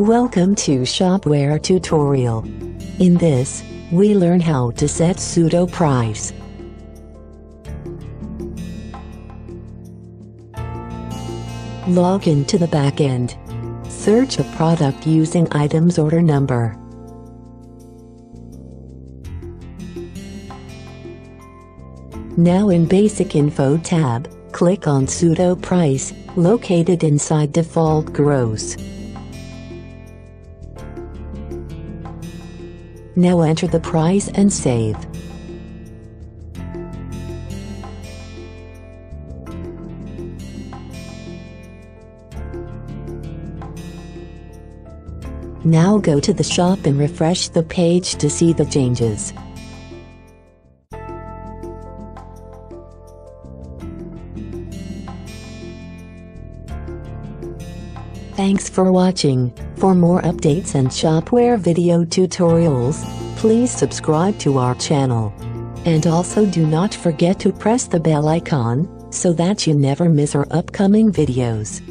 Welcome to Shopware tutorial. In this, we learn how to set pseudo price. Log into the backend. Search a product using item's order number. Now in Basic Info tab, click on pseudo price, located inside default gross. Now enter the price and save. Now go to the shop and refresh the page to see the changes. Thanks for watching. For more updates and Shopware video tutorials, please subscribe to our channel. And also do not forget to press the bell icon, so that you never miss our upcoming videos.